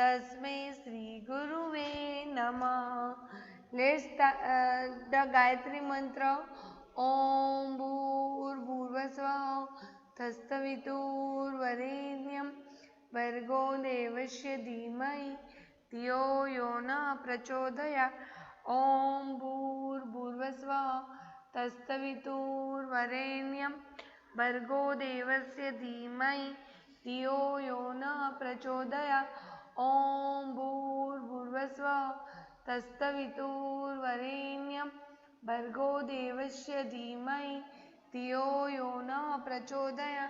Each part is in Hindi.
तस्मै श्री गुरुवे नमः. Let's the Gayatri mantra. Om Bhurvasvaha Tastaviturvarenyam Bhargo Devasya Dhimai Dhiyo Yo Na Prachodaya. Om Bhurvasvaha Tastaviturvarenyam Bhargo Devasya Dhimai Dhiyo Yo Na Prachodaya. Om Bhurvasvaha Tastaviturvarenyam Bhargo Devasya Dhimai Dhiyo Yo Na Prachodaya.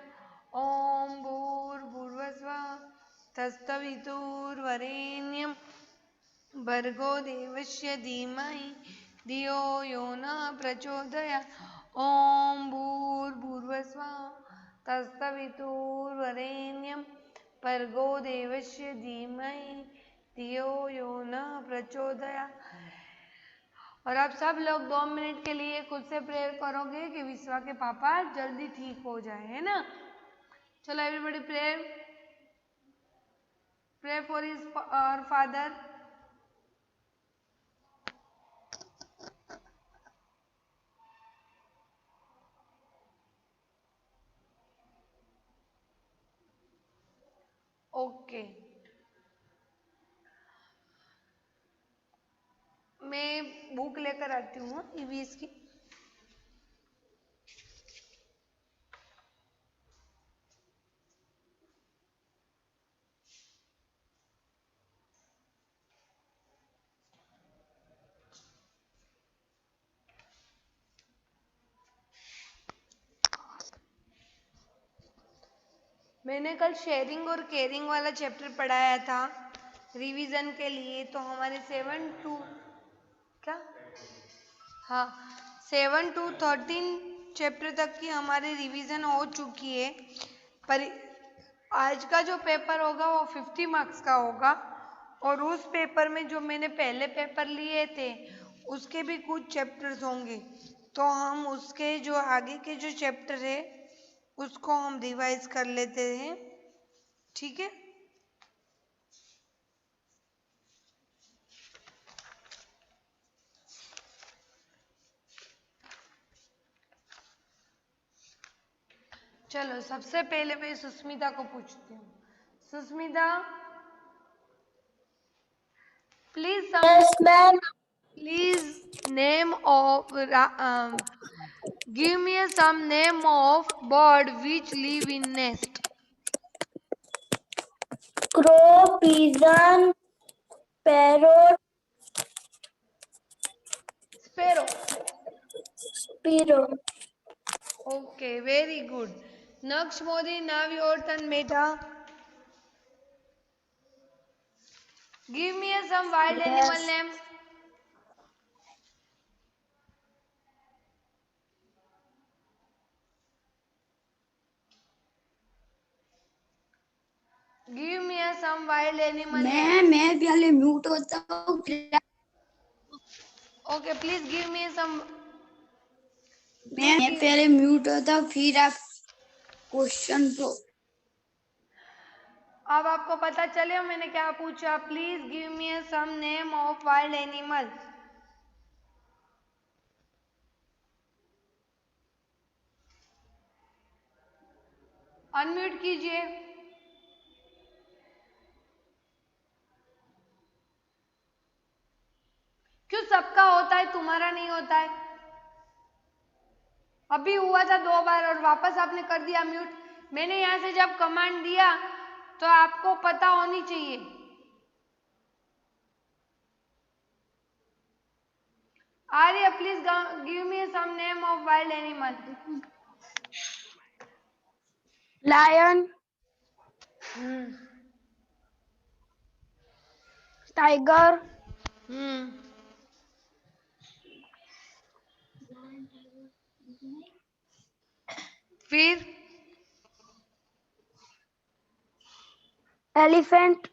Om Bhurvasvaha Tastaviturvarenyam Bhargo Devasya Dhimai Dhiyo Yo Na Prachodaya. Om Bhurvasvaha Tastaviturvarenyam Bhargo Devasya Dhimai Dhiyo Yo Na Prachodaya. और आप सब लोग 2 मिनट के लिए खुद से प्रेयर करोगे कि विश्वा के पापा जल्दी ठीक हो जाए, है ना? चलो everybody pray for his father. Okay, मैं बुक लेकर आती हूँ ईवीएस की. मैंने कल शेयरिंग और केयरिंग वाला चैप्टर पढ़ाया था रिवीजन के लिए. तो हमारे 7 to क्या, हाँ 7 to 13 चैप्टर तक की हमारी रिवीजन हो चुकी है. पर आज का जो पेपर होगा वो 50 मार्क्स का होगा. और उस पेपर में जो मैंने पहले पेपर लिए थे उसके भी कुछ चैप्टर्स होंगे. तो हम उसके जो आगे के जो चैप्टर है उसको हम रिवाइज कर लेते हैं, ठीक है? चलो सबसे पहले मैं सुस्मिता को पूछती हूँ. Sushmita, please Yes, ma'am. give me some name of bird which live in nest. Crow, pigeon, parrot, Sparrow. sparrow. Okay, very good. Next Modi, now your turn beta. Give me some wild animal Yes. name. Give me some wild animal name. मैं पहले म्यूट होता हूँ. Okay, please give me some. मैं पहले म्यूट होता हूँ फिर आप क्वेश्चन तो. अब आपको पता चले मैंने क्या पूछा. Please give me some name of wild animal. Unmute कीजिए. क्यों सबका होता है तुम्हारा नहीं होता है? अभी हुआ था 2 बार और वापस आपने कर दिया म्यूट. मैंने यहाँ से जब कमांड दिया तो आपको पता होनी चाहिए. Arya, please give me some name of wild animal. Lion, tiger, फिर एलिफेंट,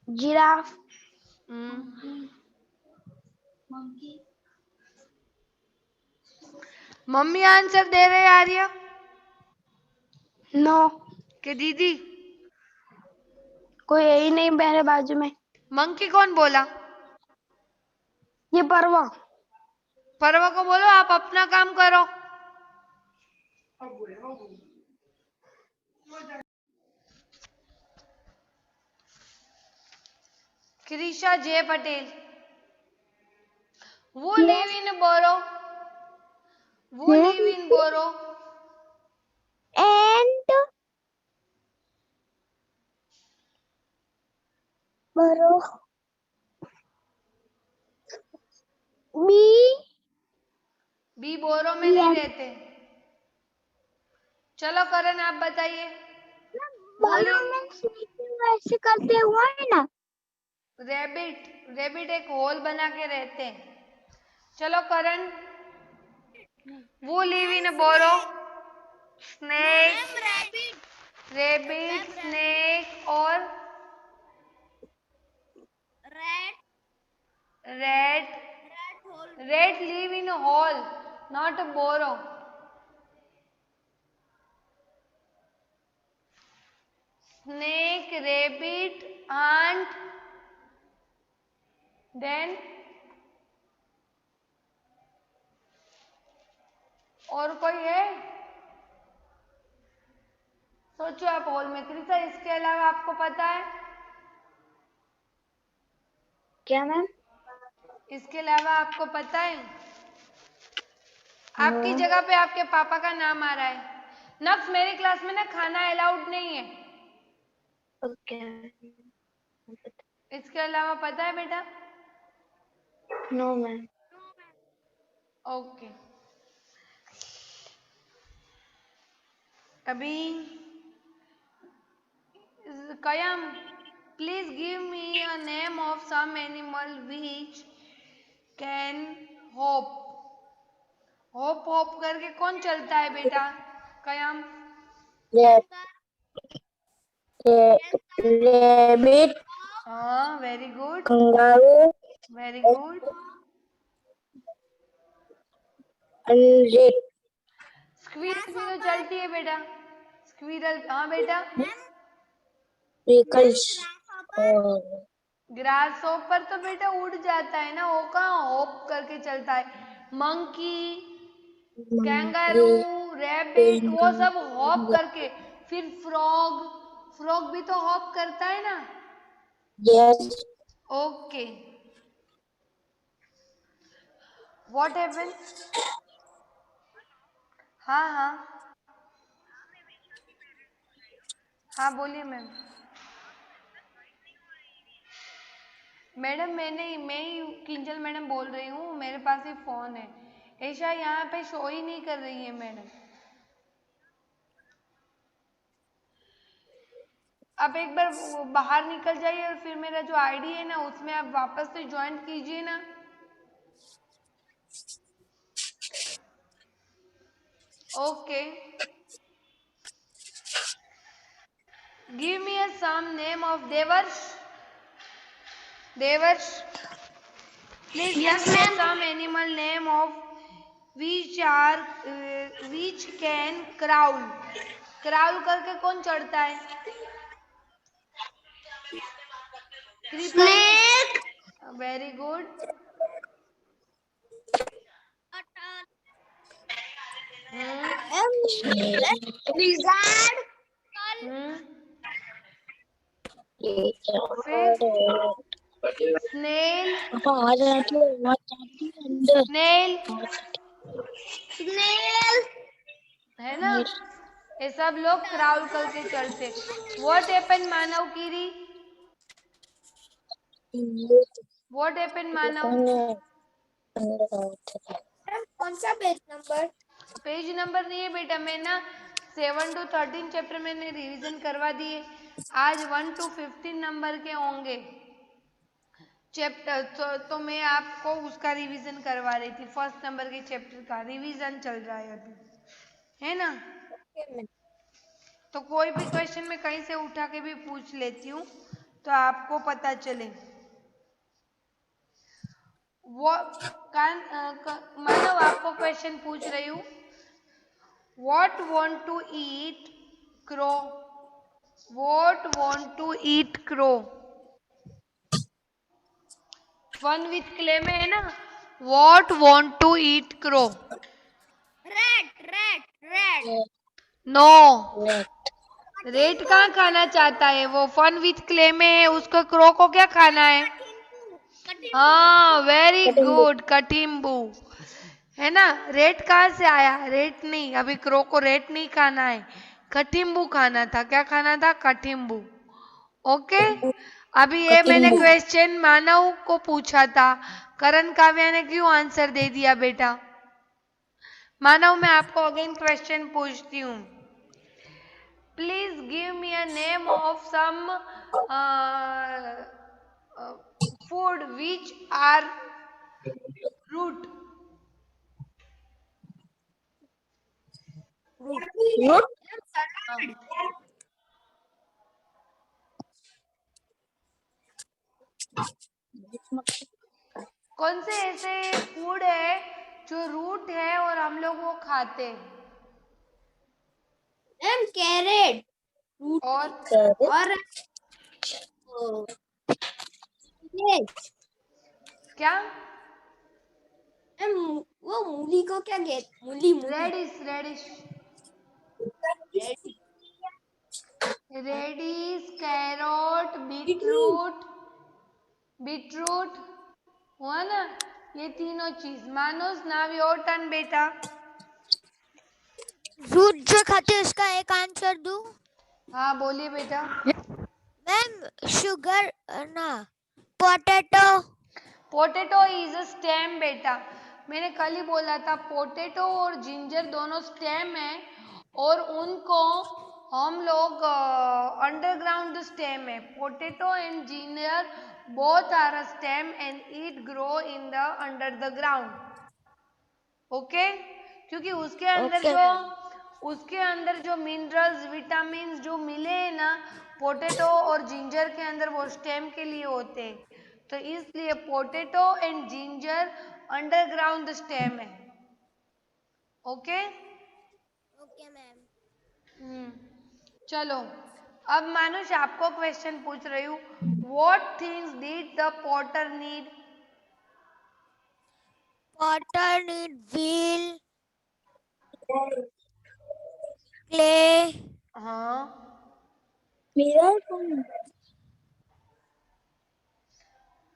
जिराफ, मम्मी आंसर दे रहे आर्य नो, के दीदी? कोई है ही नहीं मेरे बाजू में। मंकी कौन बोला? ये परवा। परवा को बोलो आप अपना काम करो। क्रिशा जय पटेल, वो लिव इन बोरो, वो live in burrow, and burrow बी बी बोरो में नहीं रहते। चलो करण आप बताइए। बोरो में स्लीपिंग वैसे करते हुए है ना। रैबिट, रैबिट एक होल बना के रहते हैं। चलो करण, वो live in burrow, snake, rabbit, snake और rat, rat live in a hole, not a burrow. Snake, rabbit, ant, then और कोई है? सोचो आप हॉल में। क्रिसा इसके अलावा आपको पता है? क्या मैम? इसके अलावा आपको पता है? आपकी जगह पे आपके पापा का नाम आ रहा है। नक्स मेरी क्लास में ना खाना अलाउड नहीं है। ओके। इसके अलावा पता है बेटा? No ma'am. ओके। अभी Kayam, please give me a name of some animal which can hop. Hop hop करके कौन चलता है बेटा? कयम, रैबिट, हाँ very good, kangaroo, very good. Rate, squirrel भी तो चलती है बेटा। स्क्वीरल, हाँ बेटा। रिकल्स, ग्रास पर तो बेटा उड़ जाता है ना, वो कहाँ हॉप करके चलता है? मंकी, कैंगारू, रैबिट वो सब हॉप करके। फिर फ्रॉग, फ्रॉग भी तो हॉप करता है ना। Yes, okay, what happens? हाँ हाँ हाँ बोलिए मैम। मैडम मैं ही किंजल मैडम बोल रही हूँ, मेरे पास ही फ़ोन है। ऐशा यहाँ पे शो ही नहीं कर रही है मैडम। आप एक बार बाहर निकल जाइए और फिर मेरा जो आईडी है ना उसमें आप वापस से ज्वाइन कीजिए ना। Okay, give me a some name of Devarsh. Devarsh, please give me a some animal name of which can crawl. Crawl करके कौन चढ़ता है? Creeper, very good. Lizard, hmm, फिर स्नेल, स्नेल स्नेल, है ना, ये सब लोग क्राउल करके चढ़ते। व्हाट हैपन मानव कीरी? व्हाट हैपन मानव? कौन सा पेज नंबर? पेज नंबर नहीं है बेटा, मैं ना 7 to 13 चैप्टर मैंने रिवीजन करवा दिए। आज 1 to 15 नंबर के होंगे चैप्टर, तो मैं आपको उसका रिवीजन करवा रही थी। फर्स्ट नंबर के चैप्टर का रिवीजन चल रहा है अभी, है ना। तो कोई भी क्वेश्चन मैं कहीं से उठा के भी पूछ लेती हूँ तो आपको पता चले। वो मानव आपको क्वेश्चन पूछ रही हूँ, what want to eat crow? What want to eat crow? Fun with clay में है ना, what want to eat crow? rat. No, rat कहाँ खाना चाहता है वो? फन विथ क्ले में है, उसको क्रो को क्या खाना है? हाँ, वेरी गुड, कटिम्बू। है ना, रेट कहाँ से आया? रेट नहीं, अभी क्रो को रेट नहीं खाना है, कटिम्बू खाना था। क्या खाना था? कटिम्बू। ओके। अभी ये मैंने क्वेश्चन मानव को पूछा था, करण काव्या ने क्यों आंसर दे दिया बेटा? मानव, मैं आपको अगेन क्वेश्चन पूछती हूँ। Please give me a name of some food which are root. Root. कौन से ऐसे फूड है जो रूट है और हम लोग वो खाते हैं? मैम कैरेट और ये क्या? मैम वो मूली को क्या कहते? मूली radish, radish, radish, carrot, beetroot, beetroot हुआ ना, ये तीनों चीज। मानोस, नाउ योर टर्न बेटा। रूट जो खाते हैं उसका एक आंसर दूं? हाँ बोलिए बेटा। मैम शुगर ना, potato. Potato is a stem बेटा, मैंने कल ही बोला था, पोटैटो और जिंजर दोनों स्टेम है, और उनको हम लोग अंडरग्राउंड स्टेम है। Potato and ginger both are a stem and it grow in the under the ground. Okay, क्योंकि ओके मैम। उसके अंदर जो मिनरल्स, विटामिन जो मिले हैं ना, पोटैटो और जिंजर के अंदर, वो स्टेम के लिए होते हैं। तो इसलिए potato and ginger underground stem है। ओके। Okay ma'am. चलो, अब मानुष आपको क्वेश्चन पूछ रही हूँ। What things did the Potter need? Potter need wheel, clay, हाँ, mirror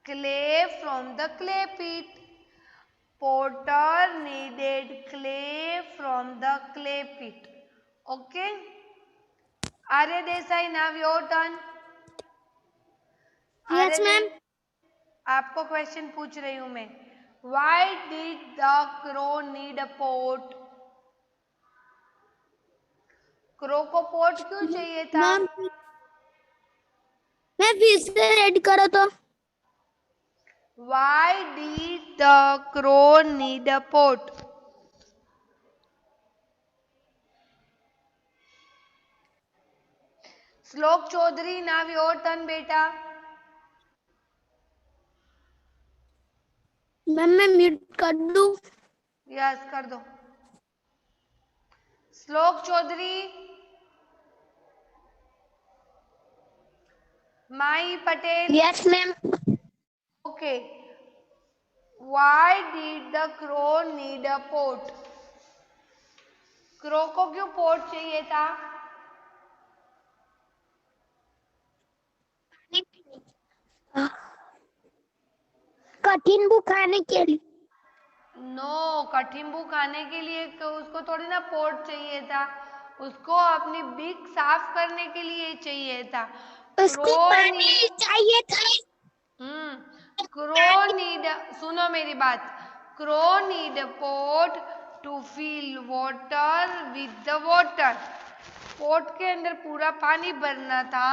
clay from the clay pit. Potter needed clay from the clay pit. Okay. Arya Desai, now your turn. Yes Arya they, ma'am. आपको क्वेश्चन पूछ रही हूँ मैं। Why did the crow need a pot? Crow को पोट क्यों चाहिए था? मैम मैं फिर से रेड करो तो। Why did the crow need a pot? Shlok Chaudhary, now your turn बेटा। मैम मैं म्यूट कर दूं? यस, कर दो। श्लोक चौधरी, माई Patel. Yes ma'am. Okay. Why did the crow need a pot? Crow को क्यों पोट चाहिए था? कठिन बुक खाने के लिए। नो, कठिम्बू खाने के लिए उसको थोड़ी ना पोट चाहिए था, उसको अपनी बीक साफ करने के लिए चाहिए था। उसको क्रो नी पानी चाहिए था। क्रो नीड, सुनो मेरी बात, crow need pot to fill water with the water. Pot के अंदर पूरा पानी भरना था।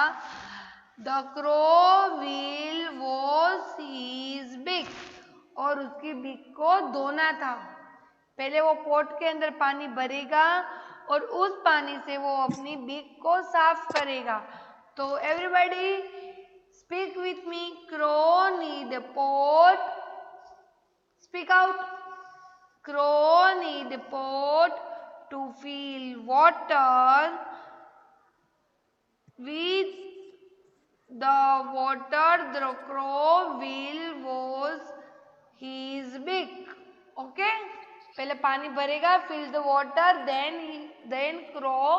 The crow will wash his big, और उसकी बिग को धोना था। पहले वो पोट के अंदर पानी भरेगा और उस पानी से वो अपनी बिग को साफ करेगा। तो everybody speak with me, crow need pot, speak out. Crow need pot to fill water with the water the crow will was his beak. Okay, पहले पानी भरेगा, fill the water, then crow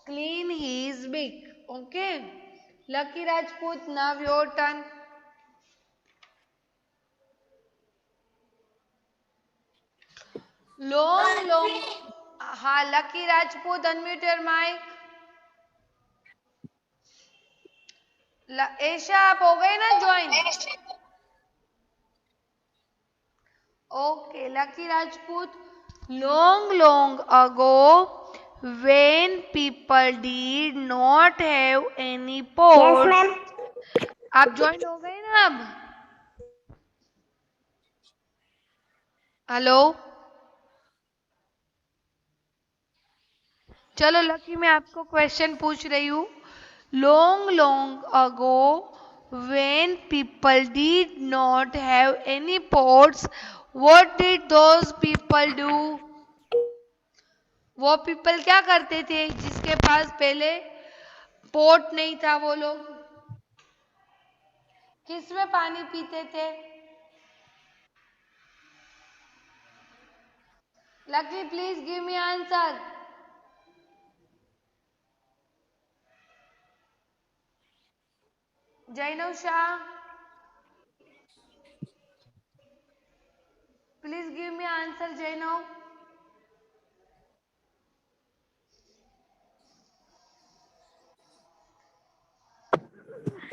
clean his beak. Okay, Lucky Rajput, now your turn. Long. हाँ, Lucky Rajput, unmute your mic. Esha, आप हो गए ना join? Okay, Lucky Rajput. Long ago, when people did not have any pots. ma'am. आप ज्वाइन हो गए ना अब? हेलो, चलो लकी, मैं आपको क्वेश्चन पूछ रही हूँ. Long ago, when people did not have any pots, what did those people do? वो पीपल क्या करते थे जिसके पास पहले पोट नहीं था? वो लोग किसमें पानी पीते थे? Lucky, please give me answer. Jainav Shah, please give me answer. Jainav,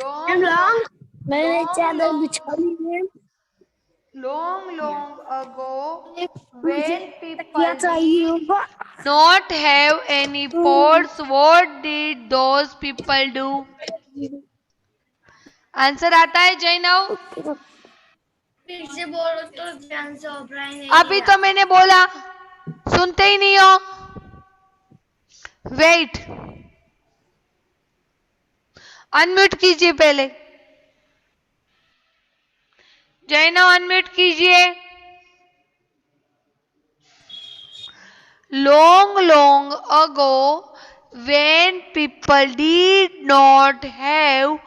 Long. मैंने चादर long बिछा ली है। long ago, मुझे when तकिया people चाहिए did होगा। not have any pots, what did those people do? Answer आता है जैनव? फिर से बोलो तो ध्यान से ऑफलाइन नहीं अभी तो मैंने बोला, सुनते ही नहीं हो. वेट, अनम्यूट कीजिए पहले. जैनव, अनम्यूट कीजिए. Long ago, when people did not have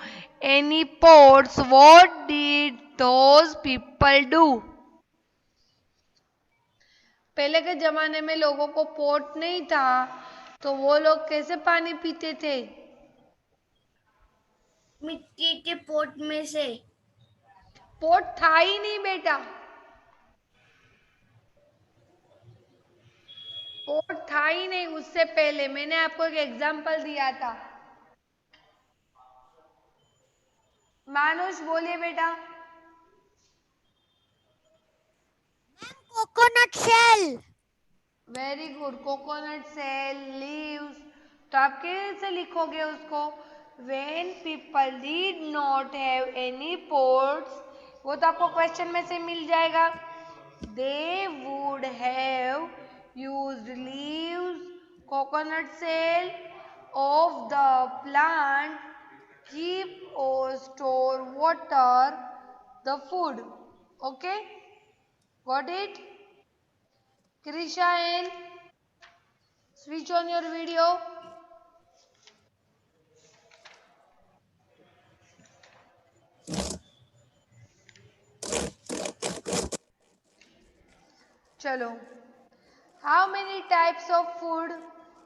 any pots, what did those people do? पहले के जमाने में लोगों को पोट नहीं था, तो वो लोग कैसे पानी पीते थे? मिट्टी के पोट में से। पोट था ही नहीं बेटा, पोट था ही नहीं उससे पहले. मैंने आपको एक एग्जांपल दिया था. मानुष, बोलिए बेटा. Coconut shell. Very good. Coconut shell, leaves. तो आप कैसे लिखोगे उसको? When people did not have any pots, वो तो आपको क्वेश्चन में से मिल जाएगा. They would have used leaves, coconut shell of the plant, keep और store water, the food. Okay, got it? Krisha, and switch on your video. चलो, how many types of food?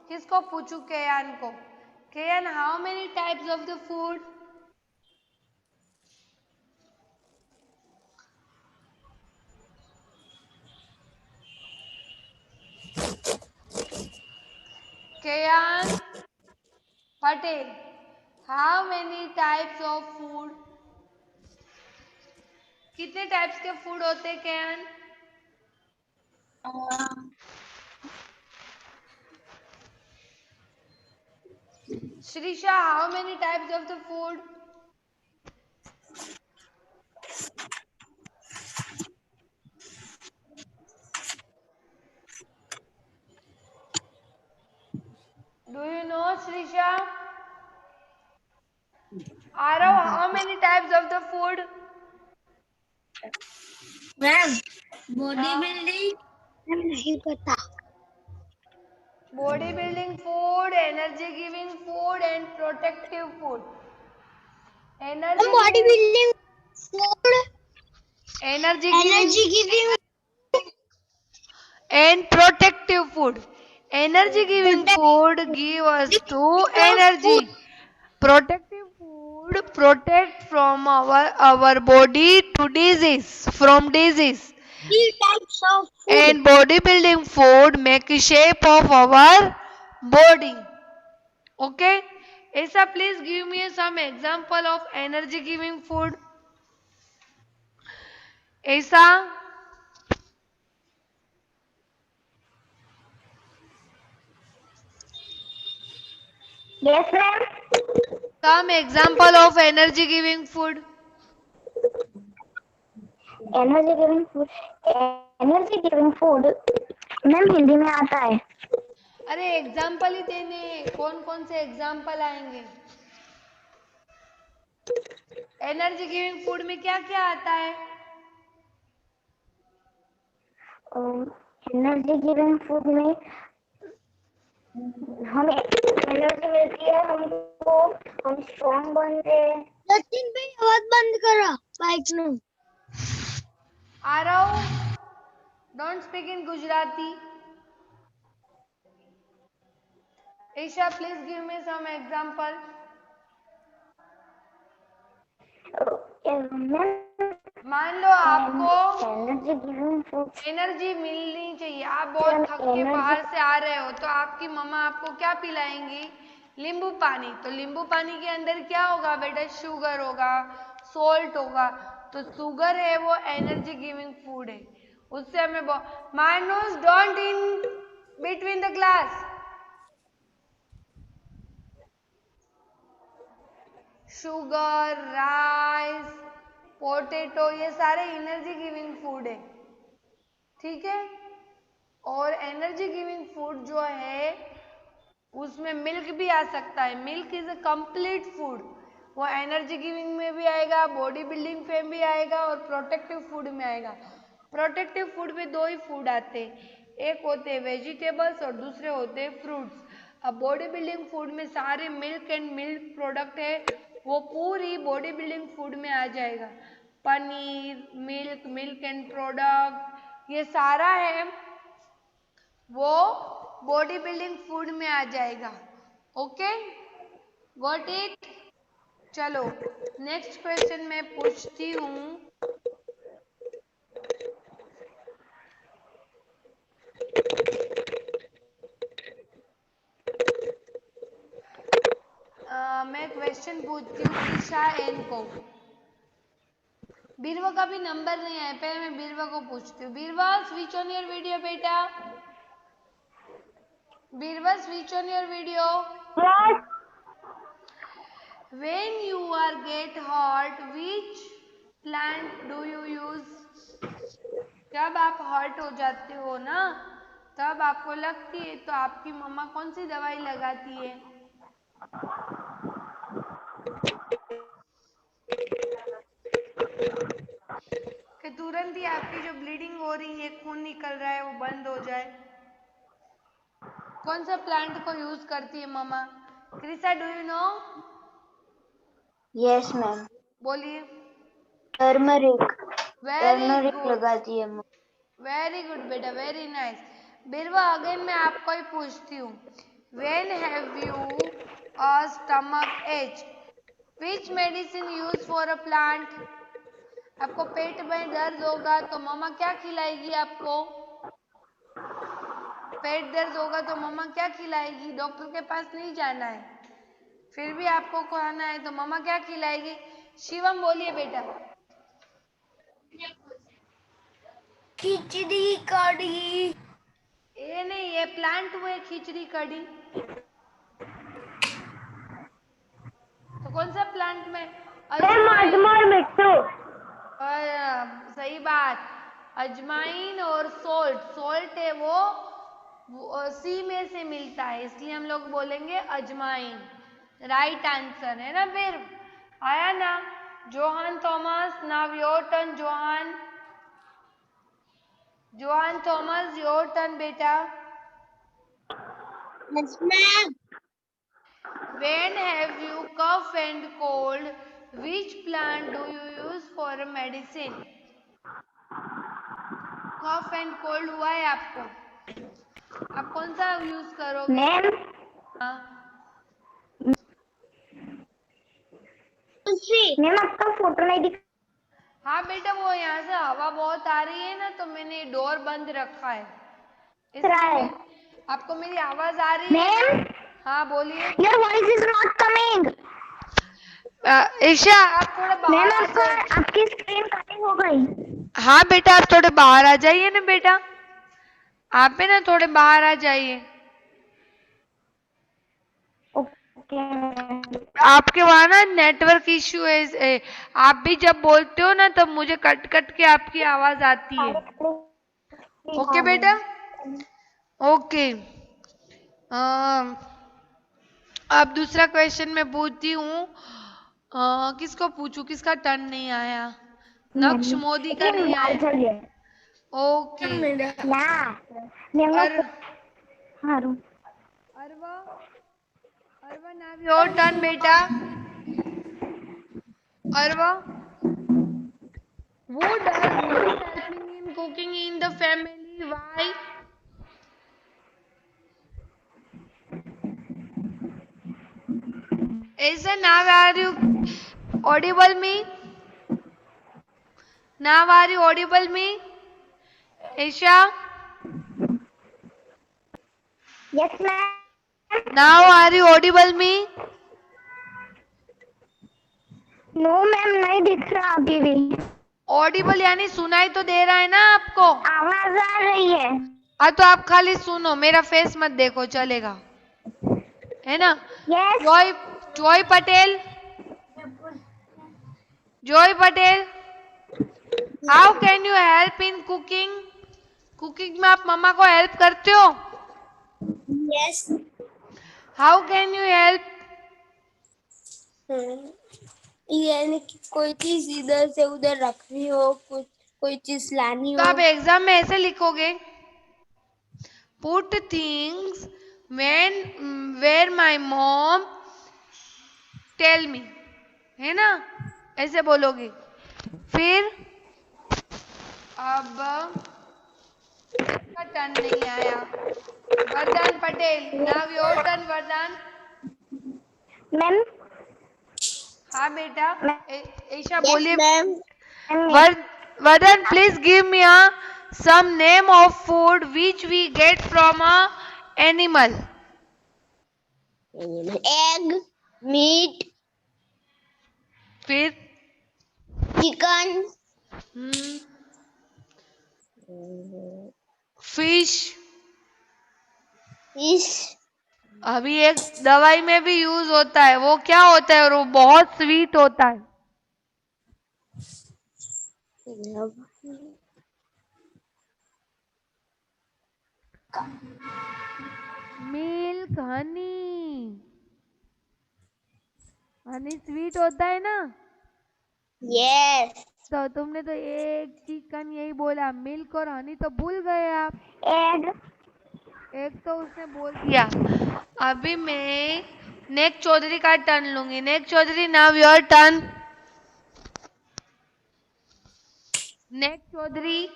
किसको पूछूं? केयान को. Keyan, how many types of the food? Keyan Patel, how many types of food? कितने टाइप्स के फूड होते हैं Keyan? Shrisha, how many types of the food? Do you know Shrisha? Aarav, how many types of the food? Ma'am, body building नहीं पता। body building food, energy giving food and protective food. Energy body giving, building food, energy giving energy giving, and protective food. Energy giving food give us to energy. food, Protective food protect from our body to disease, from disease. three types of food. And bodybuilding food make shape of our body. Okay, Esa, please give me some example of energy giving food. Esa, Yes, ma'am. some example of energy giving food. Energy giving food, energy giving food ma'am Hindi में आता है। अरे एग्जाम्पल ही देने, कौन कौन से एग्जाम्पल आएंगे? एनर्जी गिविंग फूड में क्या क्या आता है? एनर्जी गिविंग फूड में हमें एनर्जी मिलती है, हमको हम स्ट्रॉन्ग बनते हैं। सचिन भाई आवाज बंद करो बाइक नो। आ रहा हूँ, don't speak in Gujarati. Isha, please give me some example. मान लो आपको एनर्जी गिविंग फूड, एनर्जी मिलनी चाहिए, आप बहुत थक के बाहर से आ रहे हो, तो आपकी मम्मा आपको क्या पिलाएंगी? नींबू पानी। तो नींबू पानी के अंदर क्या होगा बेटा? शुगर होगा, सोल्ट होगा। तो शुगर है वो एनर्जी गिविंग फूड है, उससे हमें minus don't in between the class. Sugar, rice, potato, ये सारे एनर्जी गिविंग फूड है, ठीक है। और एनर्जी गिविंग फूड जो है उसमें मिल्क भी आ सकता है। Milk is a complete food, वो एनर्जी गिविंग में भी आएगा, बॉडी बिल्डिंग में भी आएगा और प्रोटेक्टिव फूड में आएगा। प्रोटेक्टिव फूड में दो ही फूड आते हैं, एक होते हैं वेजिटेबल्स और दूसरे होते हैं फ्रूट्स। अब बॉडी बिल्डिंग फूड में सारे मिल्क एंड मिल्क प्रोडक्ट है, वो पूरी बॉडी बिल्डिंग फूड में आ जाएगा। Paneer, milk, milk and product, ये सारा है वो बॉडी बिल्डिंग फूड में आ जाएगा। Okay, got it? चलो नेक्स्ट क्वेश्चन मैं पूछती हूँ। मैं क्वेश्चन पूछती हूँ ईशा एन को। बीरवा का भी नंबर नहीं आया, पहले मैं बीरवा को पूछती हूँ। Birva, switch on your video बेटा। Birva, switch on your video. When you are get hot, which plant do you use? जब आप हॉट हो जाते हो ना, तब आपको लगती है, तो आपकी मम्मा कौन सी दवाई लगाती है? कि तुरंत ही आपकी जो ब्लीडिंग हो रही है, खून निकल रहा है, वो बंद हो जाए। कौन सा प्लांट को यूज करती है मम्मा? Krisha, do you know? Yes ma'am, बोलिए। टर्मरिक, वेरी टर्मरिक गुड, लगाती है। वेरी गुड बेटा, वेरी नाइस। बिरवा, अगेन मैं आपको ही पूछती हूँ। When have you a stomach ache? Which medicine used for a plant? आपको पेट में दर्द होगा तो मम्मा क्या खिलाएगी आपको? पेट दर्द होगा तो मम्मा क्या खिलाएगी? डॉक्टर के पास नहीं जाना है, फिर भी आपको खाना है तो मम्मा क्या खिलाएगी? शिवम बोलिए बेटा। खिचड़ी कढ़ी। ये नहीं, ये प्लांट हुए खिचड़ी कढ़ी। तो कौन सा प्लांट में? अजवाइन। सही बात, अजवाइन और सोल्ट। सोल्ट है वो सी में से मिलता है, इसलिए हम लोग बोलेंगे अजवाइन। राइट आंसर है ना। फिर आया ना Johan Thomas. Now your turn Johan. Johan Thomas, your turn बेटा। Yes, ma'am. When have you cough and cold? Which plant do you use for a medicine? Cough and cold हुआ है आपको, आप कौन सा यूज करोगे? मैम हाँ मैम आपका फोटो नहीं दिख हाँ बेटा, वो यहाँ से हवा बहुत आ रही है ना, तो मैंने डोर बंद रखा है, रहा इसलिए है। आपको मेरी आवाज आ रही है ना? मैम हाँ बोलिए। Your voice is not coming. Isha आप थोड़ा बाहर मैम आ आपका जाइए। आपकी स्क्रीन कटिंग हो गई। हाँ बेटा आप थोड़े बाहर आ जाइए ना बेटा, आप भी ना थोड़े बाहर आ जाइए। ओके आपके वहाँ ना नेटवर्क इश्यू है, आप भी जब बोलते हो ना तब मुझे कट कट के आपकी आवाज आती है। ओके बेटा, ओके। अब दूसरा क्वेश्चन मैं पूछती हूँ, किसको पूछूं, किसका टर्न नहीं आया? नक्श मोदी का नहीं आया। Okay Arva, Arva now your turn बेटा। Arva, who is helping in cooking in the family? Why? Asa, now are you audible me? Now are you audible me? Isha? Yes ma'am. Now are you audible me? No ma'am नहीं दिख रहा अभी भी। Audible यानी सुनाई तो दे रहा है ना आपको? आवाज आ रही है। हाँ तो आप खाली सुनो, मेरा फेस मत देखो, चलेगा है ना? Yes Joy, Joy Patel, Joy Patel, how can you help in cooking? Cooking में आप मम्मा को हेल्प करते हो? Yes how can you help? यानी कि कोई चीज इधर से उधर रखनी हो, कुछ कोई चीज लानी तो हो। आप एग्जाम में ऐसे लिखोगे, put things when where my mom tell me, है ना? ऐसे बोलोगे। फिर अब का टर्न नहीं आया, वरदान पटेल, नाउ योर टर्न वरदान। मैम हाँ बेटा, ईशा यस बोलिए। Ma'am. Vardhan, please give me some name of food which we get from a animal. Egg, meat, फिर चिकन, फिश। फिश, अभी एक दवाई में भी यूज होता है, वो क्या होता है और वो बहुत स्वीट होता है? मिल्क, हनी। हनी स्वीट होता है ना? यस, तो तुमने तो एक चिकन यही बोला, मिल्क और हनी तो भूल गए आप। एग, एक तो उसने बोल दिया। अभी मैं नेक चौधरी का टर्न लूंगी। Nek Chaudhary, now your turn. Nek Chaudhary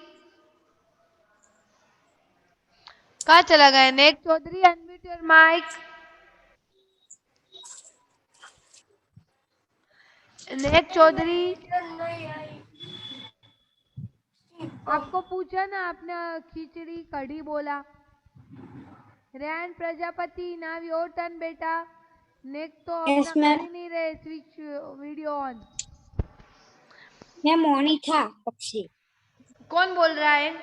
कहाँ चला गया? Nek Chaudhary, unmute your mic. Nek Chaudhary, आपको पूछा ना आपने, खिचड़ी कढ़ी बोला। Rehan Prajapati, now your turn बेटा। नेक तो अपना कर ही नहीं रहे, switch video on. Ma'am on ही था कब से। कौन बोल रहा है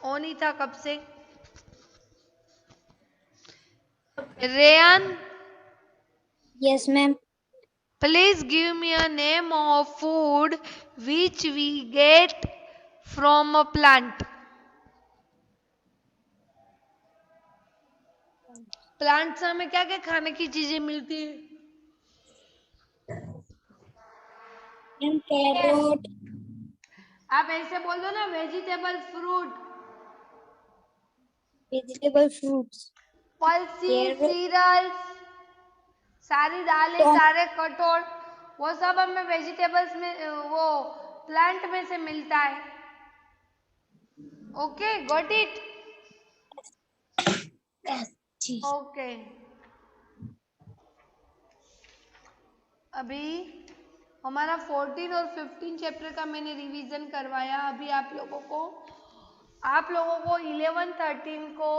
ऑन ही था कब से? Rehan, yes ma'am. please give me a name of food which we get from a plant. Plant से हमें क्या क्या खाने की चीजें मिलती है? कैरोट, आप ऐसे बोल दो ना, vegetable fruit. Vegetable fruits. Pulses, cereals, सारी दालें, सारे कठोल, वो सब हमें वेजिटेबल्स में, वो प्लांट में से मिलता है। Okay, got it? ओके, अभी हमारा 14 और 15 चैप्टर का मैंने रिवीजन करवाया। अभी आप लोगों को 11, 13 को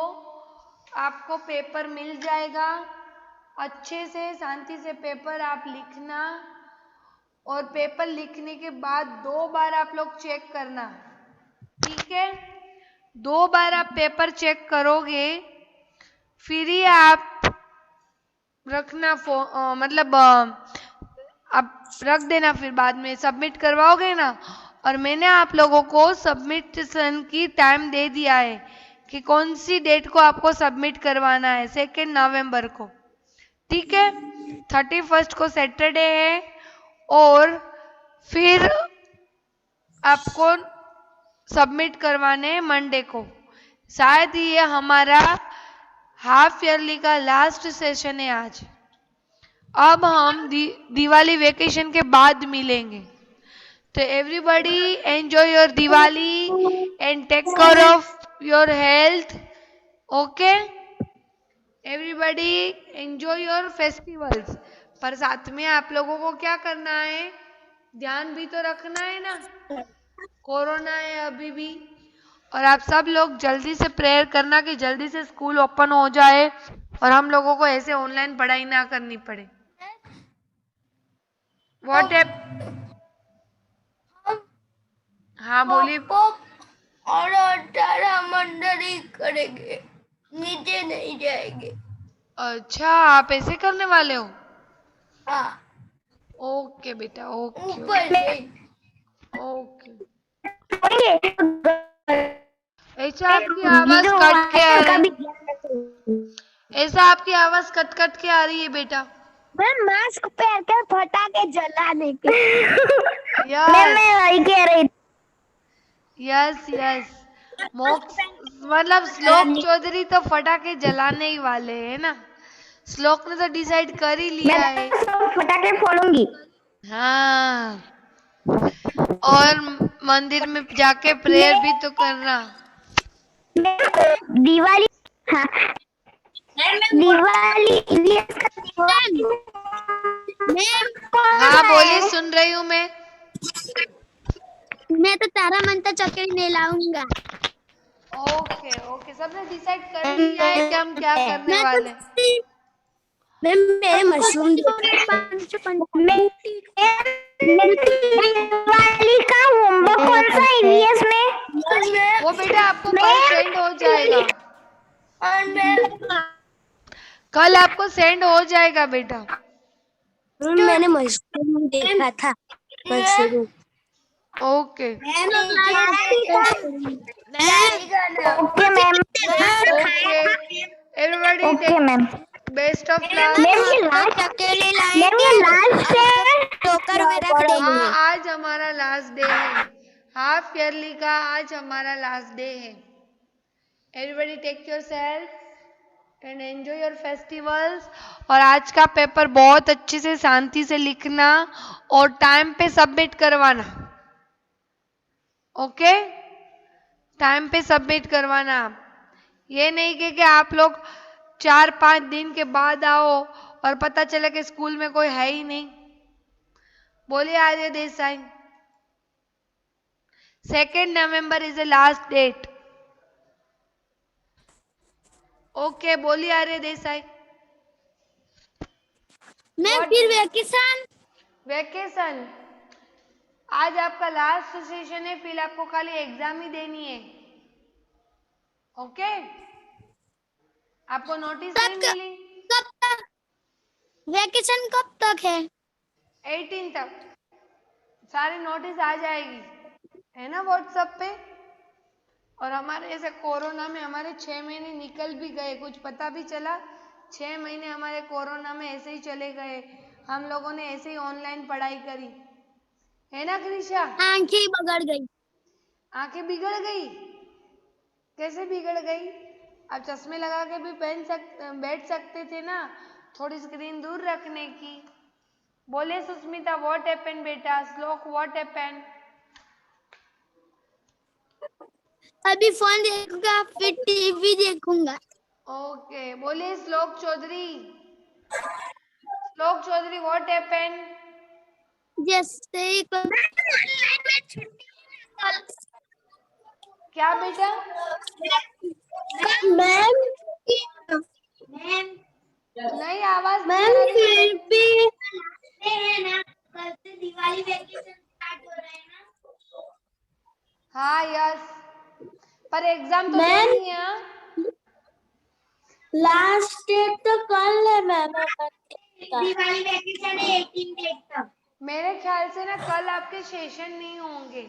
आपको पेपर मिल जाएगा। अच्छे से शांति से पेपर आप लिखना, और पेपर लिखने के बाद 2 बार आप लोग चेक करना, ठीक है? 2 बार आप पेपर चेक करोगे, फिर ही आप रखना मतलब आप रख देना, फिर बाद में सबमिट करवाओगे ना। और मैंने आप लोगों को सबमिशन की टाइम दे दिया है कि कौन सी डेट को आपको सबमिट करवाना है, 2 नवंबर को, ठीक है? 31 को सैटरडे है, और फिर आपको सबमिट करवाने हैं मंडे को। शायद ये हमारा हाफ ईयरली का लास्ट सेशन है आज। अब हम दिवाली वेकेशन के बाद मिलेंगे। तो everybody enjoy your Diwali and take care of your health. Okay, everybody enjoy your festivals. पर साथ में आप लोगों को क्या करना है, ध्यान भी तो रखना है ना, कोरोना है अभी भी। और आप सब लोग जल्दी से प्रेयर करना कि जल्दी से स्कूल ओपन हो जाए और हम लोगों को ऐसे ऑनलाइन पढ़ाई ना करनी पड़े। व्हाट है? हाँ बोलिए। और 18 मंडल ही करेंगे, नीचे नहीं जाएंगे। अच्छा, आप ऐसे करने वाले हो? हाँ, ओके बेटा, ओके ऊपर से ओके। ऐसा आपकी आवाज कट के आ रही, ऐसा आपकी आवाज कट कट के आ रही है बेटा। मैं मास्क पहन कर पटाखे जलाने के यस मैं वही कह रही यस यस, मोक्ष मतलब श्लोक चौधरी तो फटाके जलाने ही वाले हैं ना। श्लोक ने तो डिसाइड कर ही लिया है। पटाखे फोड़ूंगी। हाँ, और मंदिर में जाके प्रेयर भी तो करना। दिवाली, हाँ दिवाली हाँ बोलिए, सुन रही हूँ मैं। मैं तो तारा मंत्र चक्कर नहीं लाऊंगा। ओके ओके, सबने डिसाइड कर ही लिया है कि हम क्या करने वाले हैं। मैं मेरे मशरूम दिवाली का होमवर्क कौन सा ईवीएस में? वो बेटा आपको कल सेंड हो जाएगा, कल आपको सेंड हो जाएगा बेटा। मैंने मशरूम देखा था, mushroom. Okay okay ma'am, okay, everybody okay ma'am. Best of luck. Ma'am ये लास्ट है, टोकर में रख देंगे। हाँ, आज हमारा लास्ट डे है, हाफ ईयरली का आज हमारा लास्ट डे है। Everybody take yourself and enjoy your festivals. और आज का पेपर बहुत अच्छे से शांति से लिखना और टाइम पे सबमिट करवाना। ओके, टाइम पे सबमिट करवाना। ये नहीं कि आप लोग 4-5 दिन के बाद आओ और पता चले कि स्कूल में कोई है ही नहीं। बोलिए Arya Desai, 2 November is the last date. Okay, बोलिए आर्य देसाई। मैं फिर वेकेशन वेकेशन आज आपका लास्ट सेशन है, फिर आपको खाली एग्जाम ही देनी है। ओके, आपको नोटिस नहीं मिली? कब तक वेकेशन कब तक है? 18 तक सारी नोटिस आ जाएगी, है ना, व्हाट्सएप पे। और हमारे ऐसे कोरोना में हमारे 6 महीने निकल भी गए, कुछ पता भी चला। 6 महीने हमारे कोरोना में ऐसे ही चले गए, हम लोगों ने ऐसे ही ऑनलाइन पढ़ाई करी, है ना क्रिशा? आंखें बगड़ गई। आंखें बिगड़ गई? कैसे बिगड़ गई? आप चश्मे लगा के भी बैठ सकते थे ना, थोड़ी स्क्रीन दूर रखने की। बोले सुस्मिता, व्हाट हैपेंड बेटा? श्लोक, व्हाट हैपेंड? अभी फोन देखूंगा फिर टीवी देखूंगा। ओके। बोले श्लोक चौधरी, श्लोक चौधरी, व्हाट हैपेंड? जैसे ही क्या बेटा? मैम नहीं, आवाज नहीं मैम आ रही है। फिर भी है ना, कल से दिवाली वेकेशन स्टार्ट हो रहे हैं ना। हाँ यस, पर एग्जाम तो मैम देनी है। हाँ? लास्ट डेट तो कल है मैम, दिवाली वेकेशन है 18 डेट तक। मेरे ख्याल से ना कल आपके सेशन नहीं होंगे,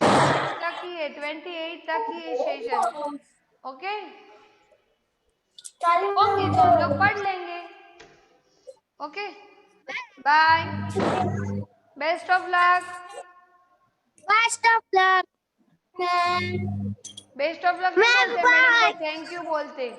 तक ही है, 28 तक ही है सेशन। ओके, होंगे तो हम लोग पढ़ लेंगे। Okay, bye, best of luck. Best of luck ma'am. Best of luck नहीं बोलते, मैडम को थैंक यू बोलते।